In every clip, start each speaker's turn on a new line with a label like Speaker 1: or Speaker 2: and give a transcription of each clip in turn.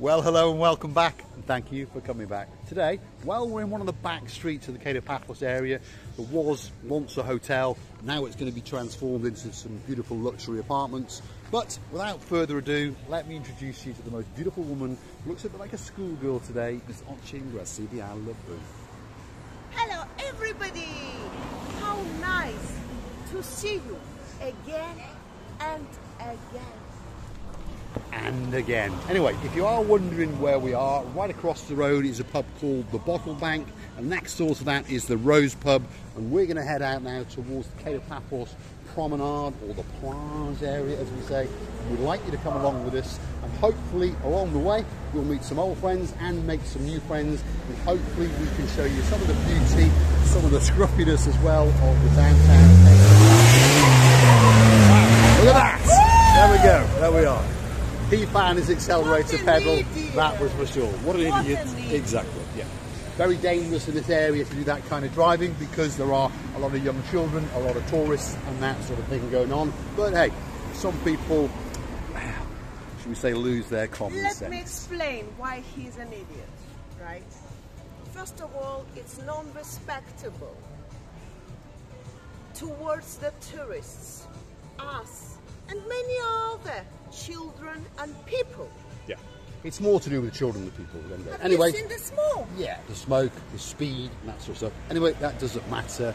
Speaker 1: Well, hello and welcome back, and thank you for coming back. Today, well, we're in one of the back streets of the Kato Paphos area. There was once a hotel, now it's going to be transformed into some beautiful luxury apartments. But without further ado, let me introduce you to the most beautiful woman who looks a bit like a schoolgirl today, Miss Marika.
Speaker 2: Hello everybody! How nice to see you again and again.
Speaker 1: And again. Anyway, if you are wondering where we are, right across the road is a pub called the Bottle Bank, and next door to that is the Rose Pub, and we're going to head out now towards the Kato Paphos Promenade, or the plage area as we say. We'd like you to come along with us, and hopefully along the way we'll meet some old friends and make some new friends, and hopefully we can show you some of the beauty, some of the scruffiness as well of the downtown. Wow, look at that! There we go, there we are. He found his accelerator pedal, that was for sure. What an idiot. Exactly, yeah. Very dangerous in this area to do that kind of driving because there are a lot of young children, a lot of tourists and that sort of thing going on. But hey, some people, should we say, lose their common sense.
Speaker 2: Let me explain why he's an idiot, right? First of all, it's non-respectable towards the tourists, us, and many other children and people.
Speaker 1: Yeah, it's more to do with the children than people.
Speaker 2: Have
Speaker 1: anyway,
Speaker 2: you seen the smoke?
Speaker 1: Yeah, the smoke, the speed, and that sort of stuff. Anyway, that doesn't matter.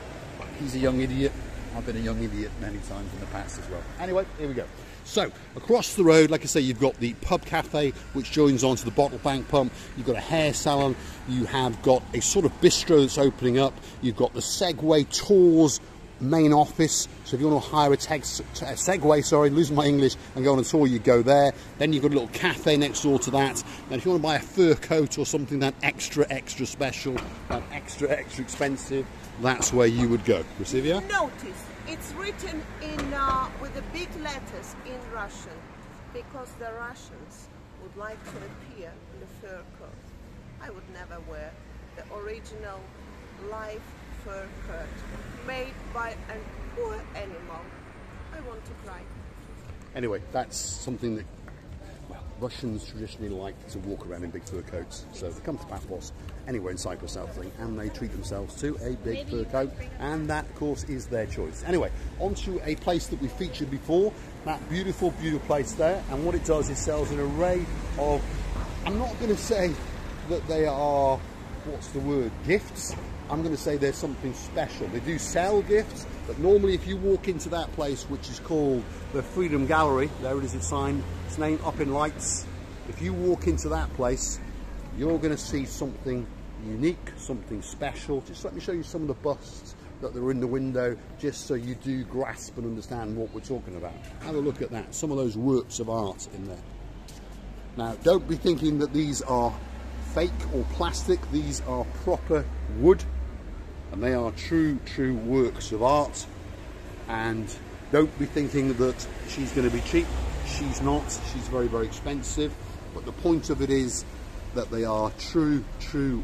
Speaker 1: He's a young idiot. I've been a young idiot many times in the past as well. Anyway, here we go. So, across the road, like I say, you've got the pub cafe, which joins onto the Bottle Bank pump. You've got a hair salon. You have got a sort of bistro that's opening up. You've got the Segway Tours main office, so if you want to hire a Segway, sorry, losing my English, and go on a tour, you go there. Then you've got a little cafe next door to that, and if you want to buy a fur coat or something that extra special, that extra expensive, that's where you would go. Receivia?
Speaker 2: Notice, it's written in with the big letters in Russian, because the Russians would like to appear in the fur coat. I would never wear the original live fur coat made by a poor animal. I want to cry.
Speaker 1: Anyway, that's something that, well, Russians traditionally like to walk around in big fur coats. So they come to Paphos, anywhere in Cyprus, South Link, and they treat themselves to a big fur coat, and that, of course, is their choice. Anyway, on to a place that we featured before, that beautiful, beautiful place there, and what it does is sells an array of, I'm not going to say that they are, what's the word, gifts. I'm going to say there's something special. They do sell gifts, but normally if you walk into that place, which is called the Freedom Gallery, there it is, its sign, its name up in lights. If you walk into that place, you're going to see something unique, something special. Just let me show you some of the busts that are in the window, just so you do grasp and understand what we're talking about. Have a look at that, some of those works of art in there. Now, don't be thinking that these are fake or plastic. These are proper wood, and they are true works of art. And don't be thinking that she's going to be cheap. She's not. She's very, very expensive. But the point of it is that they are true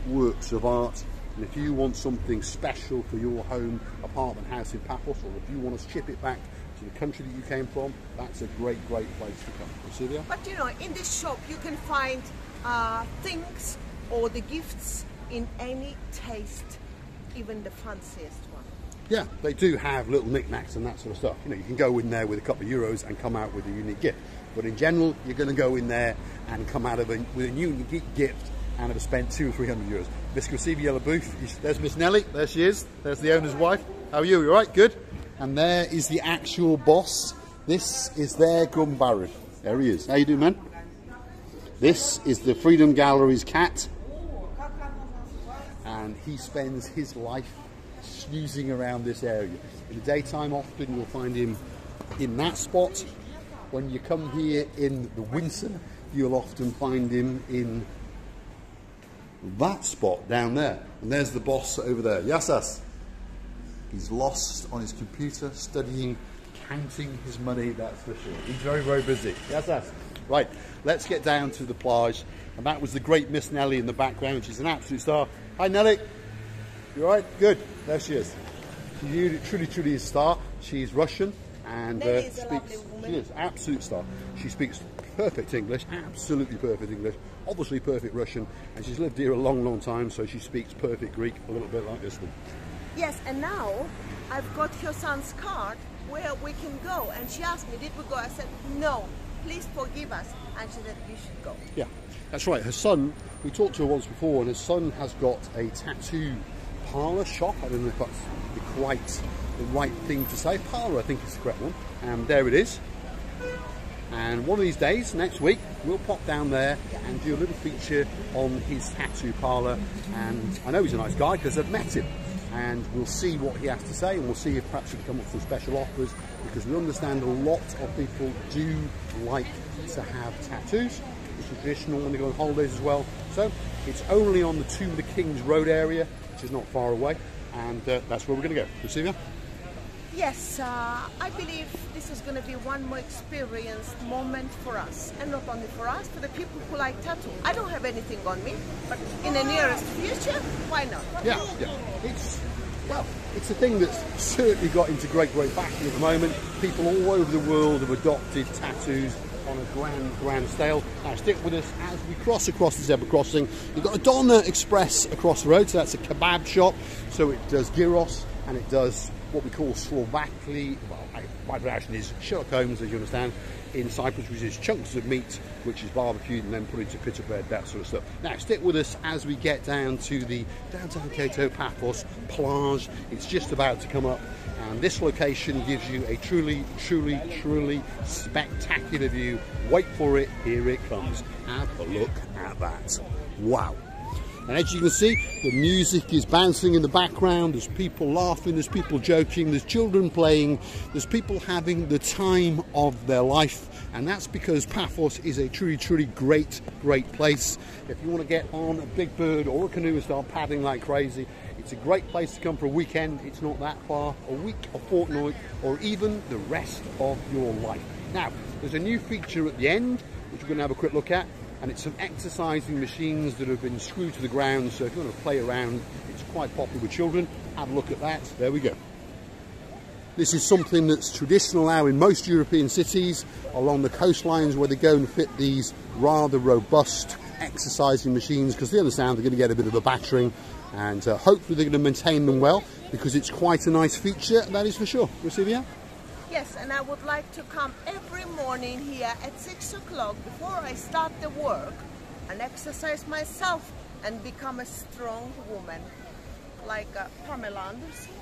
Speaker 1: works of art. And if you want something special for your home, apartment, house in Paphos, or if you want to ship it back to the country that you came from, that's a great place to come. Sylvia?
Speaker 2: But you know, in this shop you can find things or the gifts in any taste, even the fanciest one.
Speaker 1: Yeah, they do have little knickknacks and that sort of stuff. You know, you can go in there with a couple of euros and come out with a unique gift. But in general, you're going to go in there and come out with a unique gift and have spent 200 or 300 euros. Miss Gracivia LaBouffe, there's Miss Nelly, there she is. There's the owner's wife. How are you? You all right? Good? And there is the actual boss. This is their Gumbaru. There he is. How you doing, man? This is the Freedom Gallery's cat, and he spends his life snoozing around this area. In the daytime, often you'll find him in that spot. When you come here in the winter, you'll often find him in that spot down there. And there's the boss over there. Yassas. He's lost on his computer, studying, counting his money, that's for sure. He's very, very busy. Yassas. Right, let's get down to the plage. And that was the great Miss Nelly in the background. She's an absolute star. Hi, Nelly. You all right? Good. There she is. She truly is a star. She's Russian. and
Speaker 2: Nelly is a lovely woman.
Speaker 1: she is absolute star. She speaks perfect English, absolutely perfect English, obviously perfect Russian, and she's lived here a long, long time, so she speaks perfect Greek, a little bit like this one.
Speaker 2: Yes, and now I've got her son's card where we can go, and she asked me, did we go? I said, no, please forgive us, and she said, you should go.
Speaker 1: Yeah, that's right. Her son, we talked to her once before, and her son has got a tattoo parlour shop. I don't know if that's quite the right thing to say. Parlour, I think is the correct one. And there it is. And one of these days, next week, we'll pop down there and do a little feature on his tattoo parlour. And I know he's a nice guy because I've met him. And we'll see what he has to say, and we'll see if perhaps he can come up with some special offers, because we understand a lot of people do like to have tattoos. It's traditional when they go on holidays as well. So it's only on the Tomb of the Kings Road area, which is not far away, and that's where we're going to go. Lucivia?
Speaker 2: Yes, I believe this is going to be one more experienced moment for us, and not only for us, for the people who like tattoo. I don't have anything on me, but in the nearest future, why not?
Speaker 1: Yeah. It's a thing that's certainly got into great fashion at the moment. People all over the world have adopted tattoos on a grand scale. Now stick with us as we cross across the zebra crossing. You've got a Donna Express across the road, so that's a kebab shop. So it does gyros, and it does what we call Slovakli, well, my pronunciation is Sherlock Holmes, as you understand, in Cyprus, which is chunks of meat, which is barbecued and then put into pita bread, that sort of stuff. Now, stick with us as we get down to the downtown Kato Paphos plage. It's just about to come up, and this location gives you a truly spectacular view. Wait for it, here it comes. Have a look at that. Wow. And as you can see, the music is bouncing in the background, there's people laughing, there's people joking, there's children playing, there's people having the time of their life, and that's because Paphos is a truly great place. If you want to get on a big bird or a canoe and start paddling like crazy, it's a great place to come for a weekend. It's not that far, a week, a fortnight, or even the rest of your life. Now, there's a new feature at the end, which we're going to have a quick look at. And it's some exercising machines that have been screwed to the ground, so if you want to play around, it's quite popular with children. Have a look at that. There we go. This is something that's traditional now in most European cities along the coastlines, where they go and fit these rather robust exercising machines, because they understand they're going to get a bit of a battering, and hopefully they're going to maintain them well, because it's quite a nice feature, that is for sure. Lucivia?
Speaker 2: Yes, and I would like to come every morning here at 6 o'clock before I start the work and exercise myself and become a strong woman, like Pamela Anderson.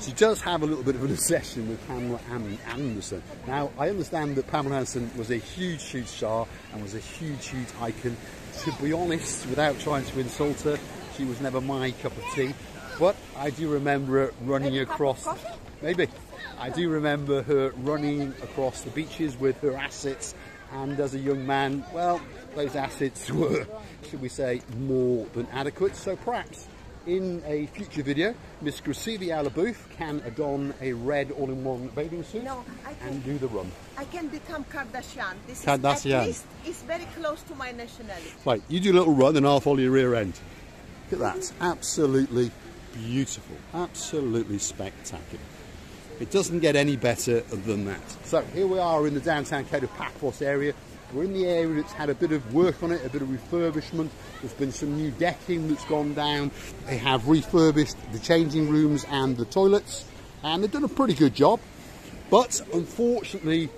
Speaker 1: She does have a little bit of an obsession with Pamela Anderson. Now, I understand that Pamela Anderson was a huge star and was a huge icon. To be honest, without trying to insult her, she was never my cup of tea. But I do remember her running across... Maybe. I do remember her running across the beaches with her assets, and as a young man, well, those assets were, should we say, more than adequate. So perhaps in a future video, Miss Lucivia can don a red all-in-one bathing suit and do the run.
Speaker 2: I can become Kardashian. This is
Speaker 1: Kardashian.
Speaker 2: At least it's very close to my nationality.
Speaker 1: Right, you do a little run and I'll follow your rear end. Look at that, absolutely beautiful, absolutely spectacular. It doesn't get any better than that. So here we are in the downtown Kato Paphos area. We're in the area that's had a bit of work on it, a bit of refurbishment. There's been some new decking that's gone down. They have refurbished the changing rooms and the toilets, and they've done a pretty good job. But unfortunately,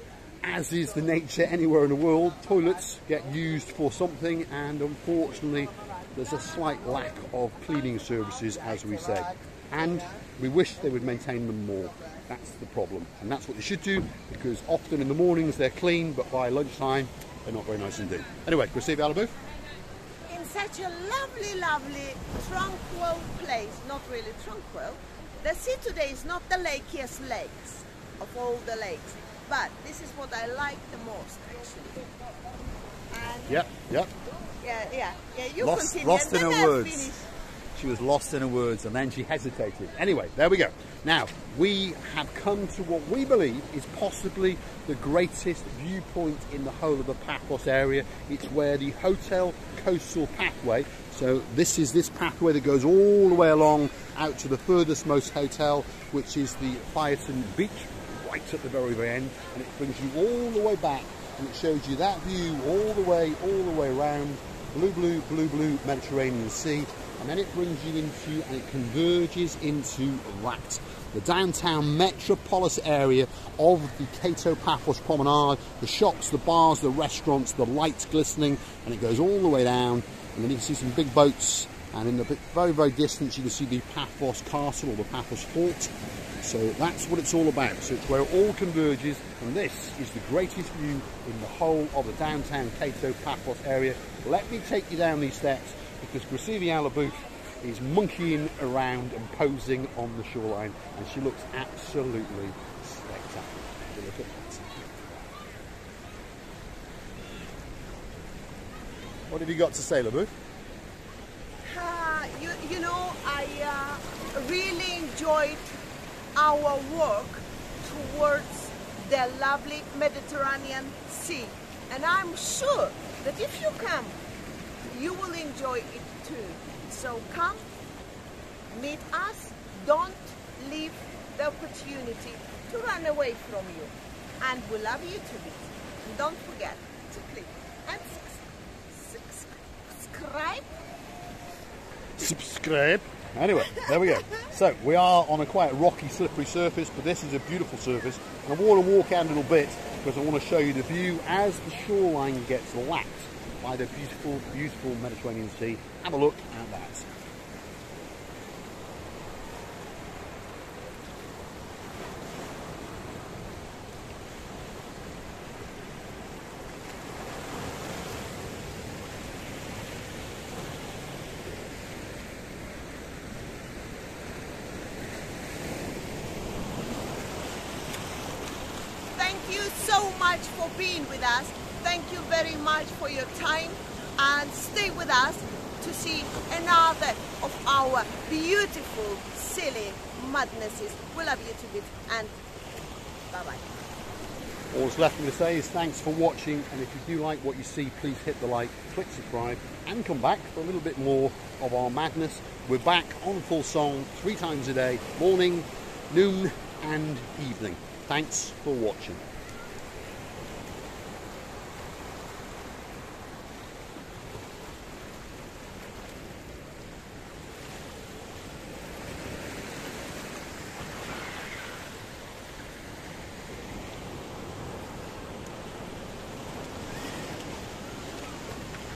Speaker 1: as is the nature anywhere in the world, toilets get used for something, and unfortunately there's a slight lack of cleaning services, as we say. And we wish they would maintain them more. That's the problem, and that's what they should do, because often in the mornings they're clean, but by lunchtime they're not very nice indeed. Anyway, Lucivia,
Speaker 2: in such a lovely, tranquil place, not really tranquil. The sea today is not the lakiest lakes of all the lakes, but this is what I like the most, actually. And
Speaker 1: Yep.
Speaker 2: Yeah, you
Speaker 1: Lost
Speaker 2: continue.
Speaker 1: in her words.
Speaker 2: Finish.
Speaker 1: She was lost in her words and then she hesitated. Anyway, there we go. Now, we have come to what we believe is possibly the greatest viewpoint in the whole of the Paphos area. It's where the hotel coastal pathway, so this is this pathway that goes all the way along out to the furthest most hotel, which is the Phaeton Beach, right at the very, very end, and it brings you all the way back, and it shows you that view all the way around, blue Mediterranean Sea, and then it brings you into, and it converges into that, the downtown metropolis area of the Kato Paphos Promenade, the shops, the bars, the restaurants, the lights glistening, and it goes all the way down, and then you can see some big boats, and in the very, very distance you can see the Paphos Castle or the Paphos Fort. So that's what it's all about. So it's where it all converges, and this is the greatest view in the whole of the downtown Kato Paphos area. Let me take you down these steps, because Graciela Alabooth is monkeying around and posing on the shoreline, and she looks absolutely spectacular. Have a look at that. What have you got to say, Alabooth?
Speaker 2: You know, I really enjoyed our walk towards the lovely Mediterranean Sea, and I'm sure that if you come, you will enjoy it too. So come, meet us, don't leave the opportunity to run away from you, and we love you to bits. And don't forget to click and
Speaker 1: subscribe. Anyway, there we go. So we are on a quite rocky, slippery surface, but this is a beautiful surface, and I want to walk out a little bit because I want to show you the view as the shoreline gets lapped by the beautiful, beautiful Mediterranean Sea. Have a look at that.
Speaker 2: Thank you so much for being with us. Thank you very much for your time, and stay with us to see another of our beautiful, silly madnesses. We love you to bits, and bye-bye.
Speaker 1: All that's left for me to say is thanks for watching, and if you do like what you see, please hit the like, click subscribe, and come back for a little bit more of our madness. We're back on full song 3 times a day, morning, noon and evening. Thanks for watching.